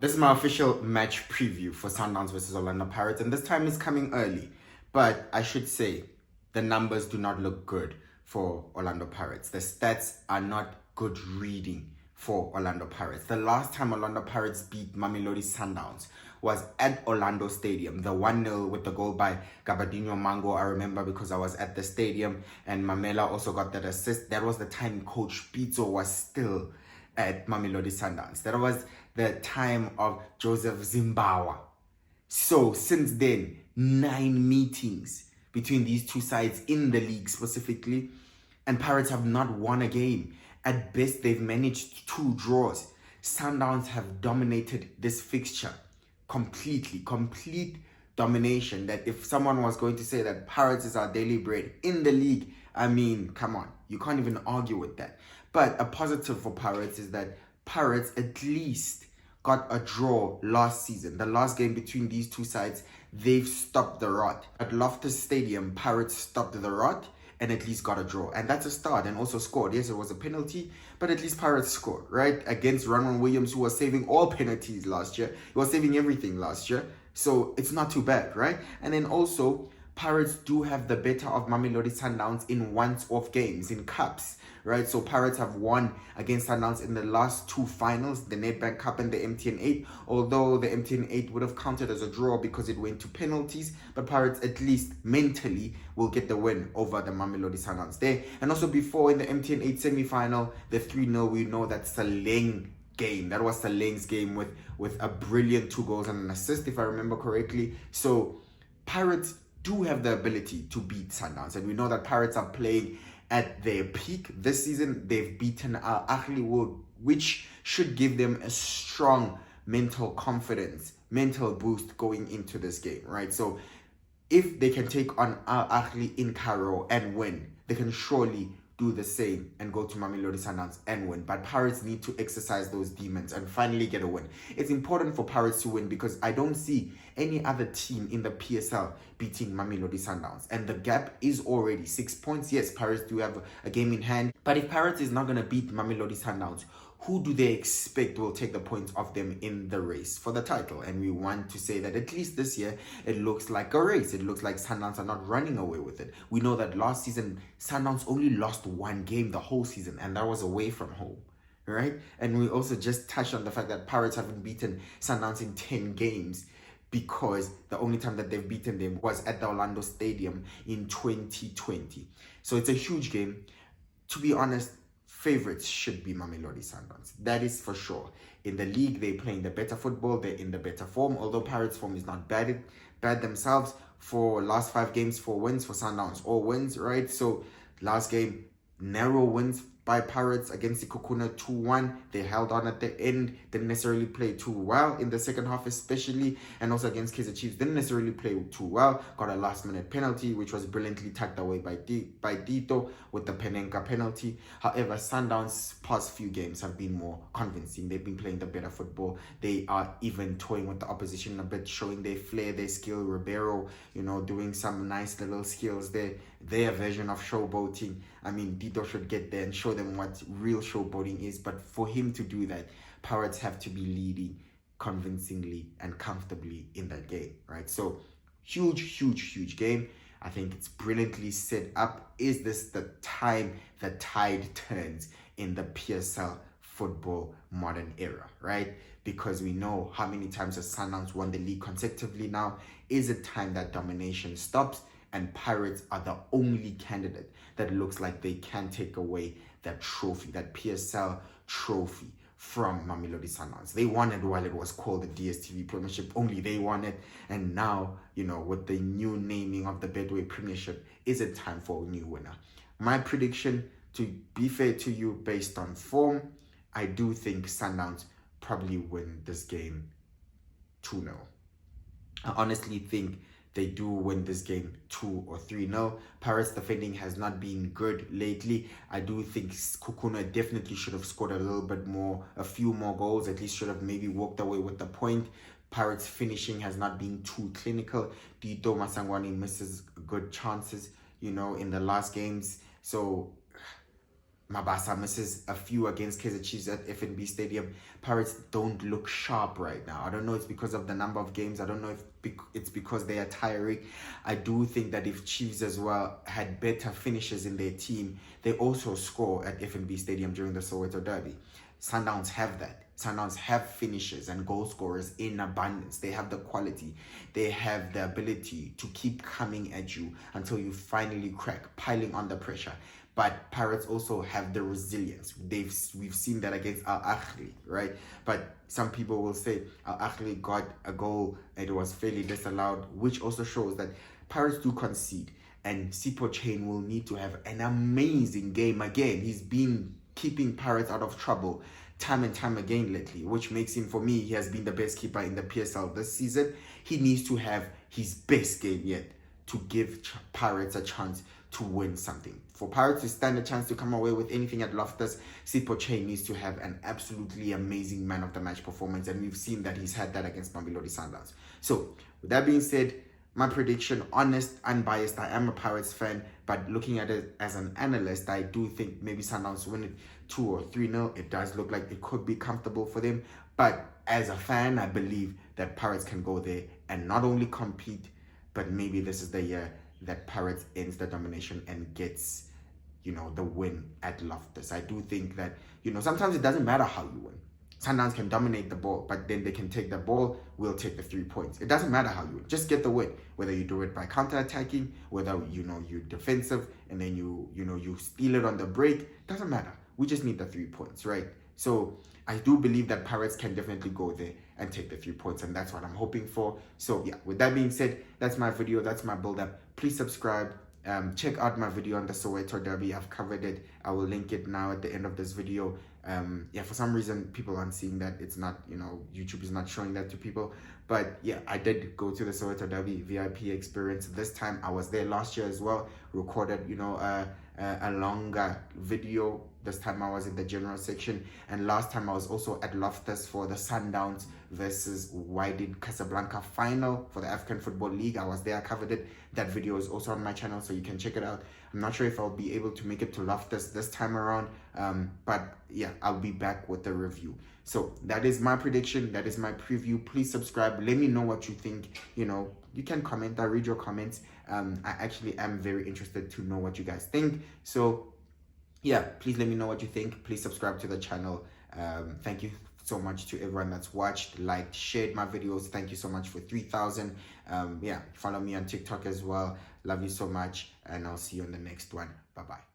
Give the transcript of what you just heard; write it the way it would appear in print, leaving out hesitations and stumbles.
This is my official match preview for Sundowns versus Orlando Pirates, and this time is coming early. But I should say, the numbers do not look good for Orlando Pirates. The stats are not good reading for Orlando Pirates. The last time Orlando Pirates beat Mamelodi Sundowns was at Orlando Stadium, the 1-0 with the goal by Gabadinho Mango. I remember because I was at the stadium, and Mamela also got that assist. That was the time Coach Pizzo was still at Mamelodi Sundowns. That was the time of Joseph Zimbawa. So since then, 9 meetings between these two sides in the league specifically, and Pirates have not won a game. At best, they've managed 2 draws. Sundowns have dominated this fixture completely, complete domination. That if someone was going to say that Pirates is our daily bread in the league, I mean, come on, you can't even argue with that. But a positive for Pirates is that Pirates at least got a draw last season. The last game between these two sides, they've stopped the rot. At Loftus Stadium, Pirates stopped the rot and at least got a draw. And that's a start, and also scored. Yes, it was a penalty, but at least Pirates scored, right? Against Ronwen Williams, who was saving all penalties last year. He was saving everything last year. So it's not too bad, right? And then also, Pirates do have the better of Mamelodi Sundowns in once-off games, in cups, right? So Pirates have won against Sundowns in the last 2 finals, the Nedbank Cup and the MTN 8, although the MTN 8 would have counted as a draw because it went to penalties, but Pirates at least mentally will get the win over the Mamelodi Sundowns there. And also before in the MTN 8 semi-final, the 3-0, we know that Saleng game. That was Saleng's game with a brilliant 2 goals and an assist, if I remember correctly. So Pirates do have the ability to beat Sundowns, and we know that Pirates are playing at their peak this season. They've beaten Al Ahly, which should give them a strong mental confidence, mental boost going into this game, right? So if they can take on Al Ahly in Cairo and win, they can surely do the same and go to Mamelodi Sundowns and win. But Pirates need to exercise those demons and finally get a win. It's important for Pirates to win because I don't see any other team in the PSL beating Mamelodi Sundowns. And the gap is already 6 points. Yes, Pirates do have a game in hand. But if Pirates is not going to beat Mamelodi Sundowns, who do they expect will take the points off them in the race for the title? And we want to say that at least this year, it looks like a race. It looks like Sundowns are not running away with it. We know that last season, Sundowns only lost 1 game the whole season, and that was away from home, right? And we also just touched on the fact that Pirates haven't beaten Sundowns in 10 games because the only time that they've beaten them was at the Orlando Stadium in 2020. So it's a huge game. To be honest, favorites should be Mamelodi Sundowns. That is for sure. In the league, they're playing the better football. They're in the better form. Although Pirates' form is not bad themselves. For last 5 games, 4 wins for Sundowns. All wins, right? So last game, narrow wins by Pirates against the Ikokuna 2-1. They held on at the end. Didn't necessarily play too well in the second half especially. And also against Kaizer Chiefs, didn't necessarily play too well. Got a last-minute penalty, which was brilliantly tucked away by Dito with the Penenka penalty. However, Sundowns' past few games have been more convincing. They've been playing the better football. They are even toying with the opposition a bit, showing their flair, their skill. Ribeiro, doing some nice little skills there. Their version of showboating. I mean, Dito should get there and show them what real showboating is. But for him to do that, Pirates have to be leading convincingly and comfortably in that game, right? So huge game. I think it's brilliantly set up. Is this the time the tide turns in the PSL football modern era, right? Because we know how many times the Sundowns won the league consecutively now. Is it time that domination stops? And Pirates are the only candidate that looks like they can take away that trophy, that PSL trophy from Mamelodi Sundowns. They won it while it was called the DStv Premiership. Only they won it. And now, with the new naming of the Betway Premiership, is it time for a new winner? My prediction, to be fair to you, based on form, I do think Sundowns probably win this game 2-0. I honestly think they do win this game 2 or 3-0. Pirates defending has not been good lately. I do think Kukuna definitely should have scored a little bit more, a few more goals, at least should have maybe walked away with the point. Pirates finishing has not been too clinical. Dito Masangwani misses good chances, in the last games. So Mabasa misses a few against Kaizer Chiefs at FNB Stadium. Pirates don't look sharp right now. I don't know if it's because of the number of games. I don't know if it's because they are tiring. I do think that if Chiefs as well had better finishes in their team, they also score at FNB Stadium during the Soweto Derby. Sundowns have that. Sundowns have finishers and goal scorers in abundance. They have the quality. They have the ability to keep coming at you until you finally crack, piling on the pressure. But Pirates also have the resilience. We've seen that against Al Ahly, right? But some people will say Al Ahly got a goal and it was fairly disallowed, which also shows that Pirates do concede. And Sipho Chain will need to have an amazing game again. He's been keeping Pirates out of trouble time and time again lately, which makes him, for me, he has been the best keeper in the PSL this season. He needs to have his best game yet to give Pirates a chance to win something. For Pirates to stand a chance to come away with anything at Loftus, Sipho Chain needs to have an absolutely amazing man of the match performance, and we've seen that he's had that against Mamelodi Sundowns. So, with that being said, my prediction, honest, unbiased, I am a Pirates fan, but looking at it as an analyst, I do think maybe Sundowns win it 2 or 3-0. It does look like it could be comfortable for them, but as a fan, I believe that Pirates can go there and not only compete, but maybe this is the year that Pirates ends the domination and gets, the win at Loftus. I do think that, sometimes it doesn't matter how you win. Sundowns can dominate the ball, but then they can take the ball, we'll take the 3 points. It doesn't matter how you win. Just get the win. Whether you do it by counter-attacking, whether, you're defensive, and then you steal it on the break, doesn't matter. We just need the 3 points, right? So I do believe that Pirates can definitely go there and take the 3 points, and that's what I'm hoping for. So yeah, with that being said, that's my video, that's my build-up. Please subscribe. Check out my video on the Soweto Derby. I've covered it. I will link it now at the end of this video. For some reason people aren't seeing that. It's not, YouTube is not showing that to people. But yeah, I did go to the Soweto Derby VIP experience. This time I was there last year as well, recorded, a longer video. This time I was in the general section, and last time I was also at Loftus for the Sundowns versus Wydad Casablanca final for the African Football League. I was there, I covered it. That video is also on my channel, so you can check it out. I'm not sure if I'll be able to make it to Loftus this time around, but yeah, I'll be back with the review. So that is my prediction, that is my preview. Please subscribe, let me know what you think. You can comment, I read your comments. I actually am very interested to know what you guys think. So yeah, please let me know what you think. Please subscribe to the channel. Thank you so much to everyone that's watched, liked, shared my videos. Thank you so much for 3,000. Follow me on TikTok as well. Love you so much, and I'll see you on the next one. Bye-bye.